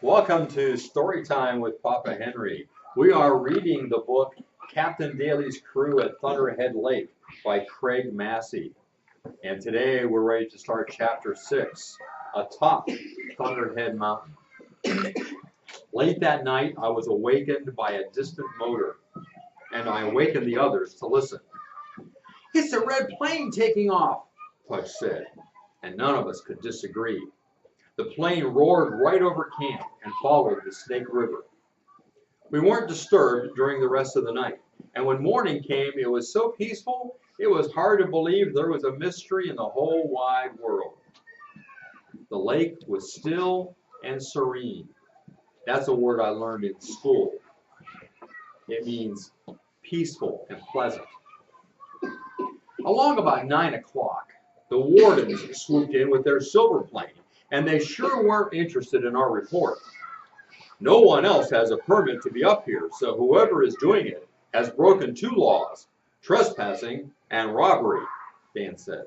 Welcome to Storytime with Papa Henry. We are reading the book Captain Daley's Crew at Thunderhead Lake by Craig Massey. And today we're ready to start chapter 6, Atop Thunderhead Mountain. Late that night I was awakened by a distant motor, and I awakened the others to listen. "It's a red plane taking off," Pudge said, and none of us could disagree. The plane roared right over camp and followed the Snake River. We weren't disturbed during the rest of the night, and when morning came, it was so peaceful, it was hard to believe there was a mystery in the whole wide world. The lake was still and serene. That's a word I learned in school. It means peaceful and pleasant. Along about 9 o'clock, the wardens swooped in with their silver plane, and they sure weren't interested in our report. "No one else has a permit to be up here, so whoever is doing it has broken 2 laws, trespassing and robbery," Dan said.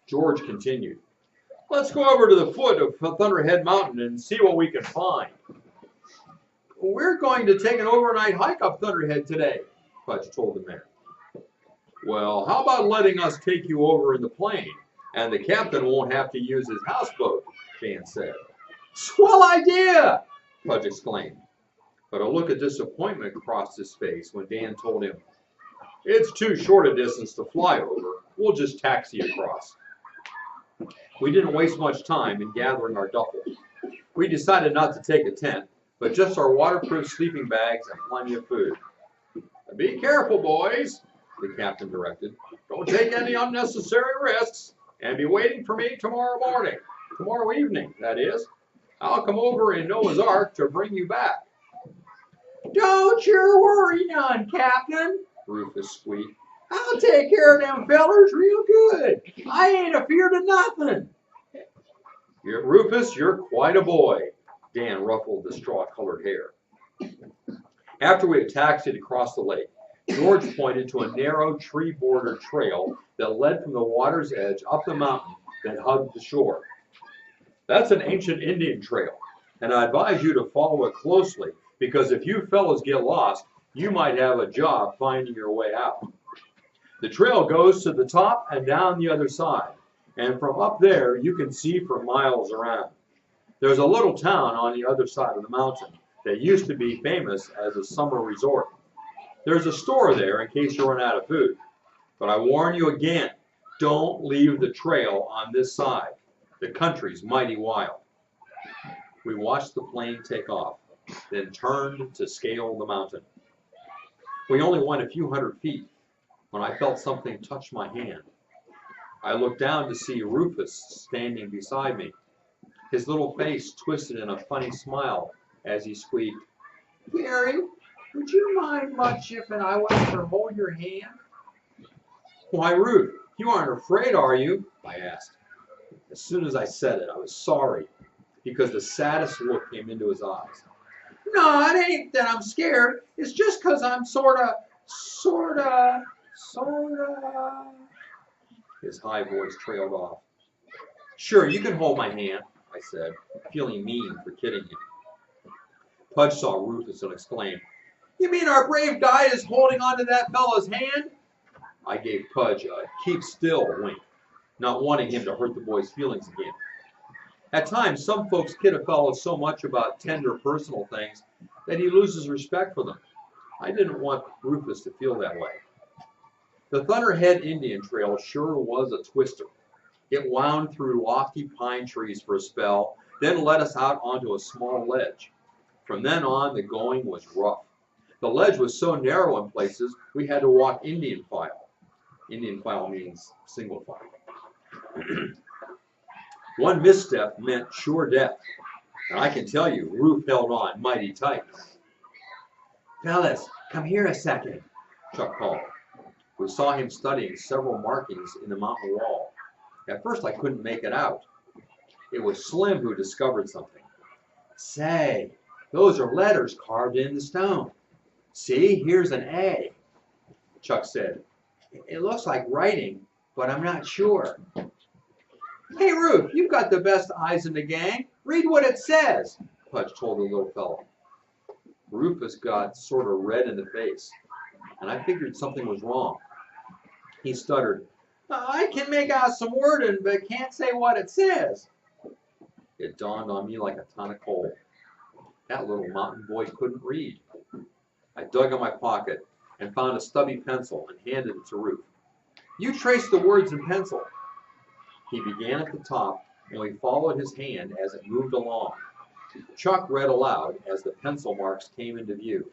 George continued, "Let's go over to the foot of Thunderhead Mountain and see what we can find." "We're going to take an overnight hike up Thunderhead today," Pudge told the men. "Well, how about letting us take you over in the plane? And the captain won't have to use his houseboat," Dan said. "Swell idea!" Pudge exclaimed. But a look of disappointment crossed his face when Dan told him, "It's too short a distance to fly over. We'll just taxi across." We didn't waste much time in gathering our duffel. We decided not to take a tent, but just our waterproof sleeping bags and plenty of food. "Be careful, boys," the captain directed. "Don't take any unnecessary risks. And be waiting for me tomorrow evening, that is. I'll come over in Noah's Ark to bring you back." "Don't you worry none, Captain," Rufus squeaked. "I'll take care of them fellers real good. I ain't afeard of nothing." "Rufus, you're quite a boy," Dan ruffled the straw-colored hair. After we had taxied across the lake, George pointed to a narrow tree-bordered trail that led from the water's edge up the mountain that hugged the shore. "That's an ancient Indian trail, and I advise you to follow it closely, because if you fellows get lost, you might have a job finding your way out. The trail goes to the top and down the other side, and from up there you can see for miles around. There's a little town on the other side of the mountain that used to be famous as a summer resort. There's a store there in case you run out of food. But I warn you again, don't leave the trail on this side. The country's mighty wild." We watched the plane take off, then turned to scale the mountain. We only went a few hundred feet when I felt something touch my hand. I looked down to see Rufus standing beside me. His little face twisted in a funny smile as he squeaked, "Gary, would you mind much if I was to hold your hand?" "Why, Ruth, you aren't afraid, are you?" I asked. As soon as I said it, I was sorry, because the saddest look came into his eyes. "No, it ain't that I'm scared. It's just 'cause I'm sorta. His high voice trailed off. "Sure, you can hold my hand," I said, feeling mean for kidding him. Pudge saw Rufus and exclaimed, "You mean our brave guide is holding on to that fellow's hand?" I gave Pudge a keep still wink, not wanting him to hurt the boy's feelings again. At times, some folks kid a fellow so much about tender personal things that he loses respect for them. I didn't want Rufus to feel that way. The Thunderhead Indian Trail sure was a twister. It wound through lofty pine trees for a spell, then led us out onto a small ledge. From then on, the going was rough. The ledge was so narrow in places, we had to walk Indian file. Indian file means single file. One misstep meant sure death, and I can tell you, Ruth held on mighty tight. "Fellas, come here a second," Chuck called. We saw him studying several markings in the mountain wall. At first I couldn't make it out. It was Slim who discovered something. "Say, those are letters carved in the stone. See, here's an A." Chuck said, "It looks like writing, but I'm not sure." "Hey, Ruth, you've got the best eyes in the gang. Read what it says," Pudge told the little fellow. Rufus got sort of red in the face, and I figured something was wrong. He stuttered, "I can make out some wording, but can't say what it says." It dawned on me like a ton of coal. That little mountain boy couldn't read. I dug in my pocket and found a stubby pencil and handed it to Ruth. "You trace the words in pencil." He began at the top, and we followed his hand as it moved along. Chuck read aloud as the pencil marks came into view.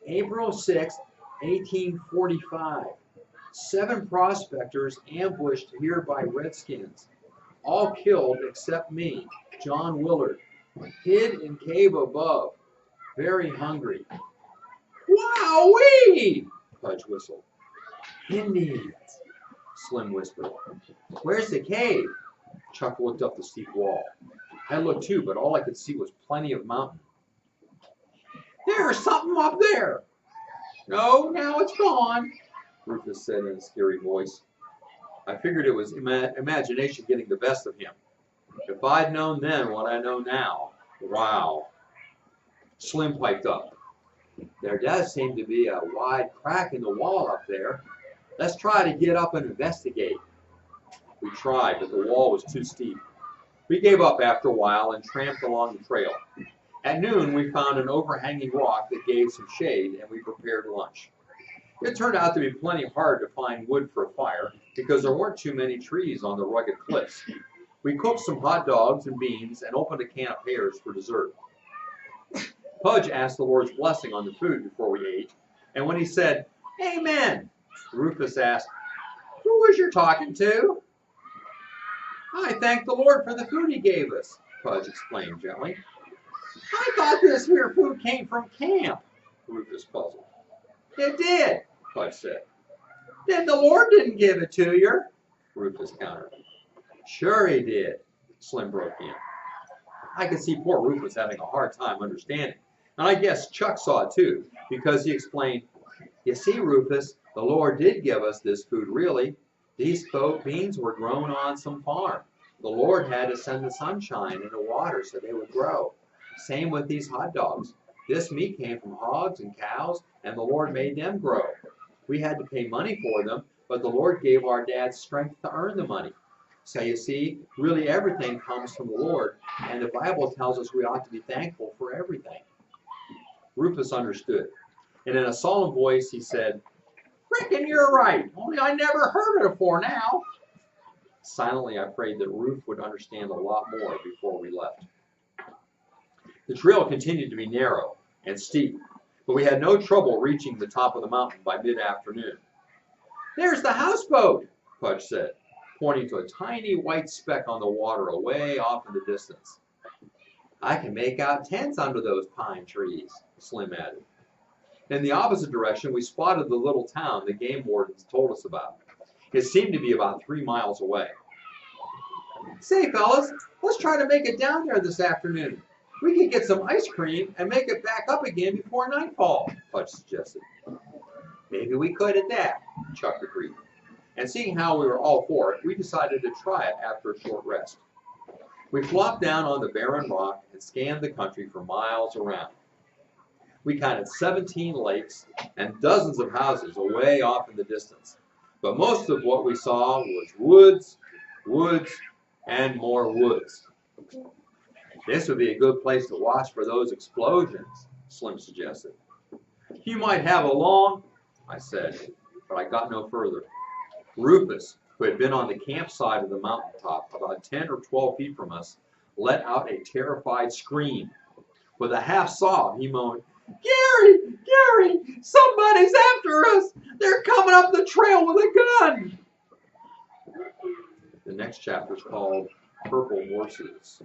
April 6, 1845. 7 prospectors ambushed here by Redskins. All killed except me, John Willard. Hid in cave above. Very hungry. "Wowee!" Pudge whistled. "Indians," Slim whispered. "Where's the cave?" Chuck looked up the steep wall. I looked too, but all I could see was plenty of mountain. "There's something up there." "No, now it's gone," Rufus said in a scary voice. I figured it was imagination getting the best of him. If I'd known then what I know now, wow. Slim piped up. "There does seem to be a wide crack in the wall up there. Let's try to get up and investigate." We tried, but the wall was too steep. We gave up after a while and tramped along the trail. At noon, we found an overhanging rock that gave some shade, and we prepared lunch. It turned out to be plenty hard to find wood for a fire because there weren't too many trees on the rugged cliffs. We cooked some hot dogs and beans and opened a can of pears for dessert. Pudge asked the Lord's blessing on the food before we ate, and when he said, "Amen," Rufus asked, "Who was you talking to?" "I thank the Lord for the food he gave us," Pudge explained gently. "I thought this here food came from camp," Rufus puzzled. "It did," Pudge said. "Then the Lord didn't give it to you," Rufus countered. "Sure he did," Slim broke in. I could see poor Rufus having a hard time understanding, and I guess Chuck saw it too, because he explained, "You see, Rufus, the Lord did give us this food really. These beans were grown on some farm. The Lord had to send the sunshine and the water so they would grow. Same with these hot dogs. This meat came from hogs and cows, and the Lord made them grow. We had to pay money for them, but the Lord gave our dads strength to earn the money. So you see, really everything comes from the Lord, and the Bible tells us we ought to be thankful for everything." Rufus understood, and in a solemn voice he said, "Reckon you're right, only I never heard it afore now." Silently I prayed that Ruth would understand a lot more before we left. The trail continued to be narrow and steep, but we had no trouble reaching the top of the mountain by mid-afternoon. "There's the houseboat," Pudge said, pointing to a tiny white speck on the water away off in the distance. "I can make out tents under those pine trees," Slim added. In the opposite direction, we spotted the little town the game wardens told us about. It seemed to be about 3 miles away. "Say, fellas, let's try to make it down there this afternoon. We could get some ice cream and make it back up again before nightfall," Pudge suggested. "Maybe we could at that," Chuck agreed. And seeing how we were all for it, we decided to try it after a short rest. We flopped down on the barren rock and scanned the country for miles around. We counted 17 lakes and dozens of houses away off in the distance. But most of what we saw was woods, woods, and more woods. "This would be a good place to watch for those explosions," Slim suggested. "You might have a long," I said, but I got no further. Rufus, who had been on the campsite of the mountaintop about 10 or 12 feet from us, let out a terrified scream. With a half sob, he moaned, "Gary! Gary! Somebody's after us! They're coming up the trail with a gun!" The next chapter is called Purple Horses.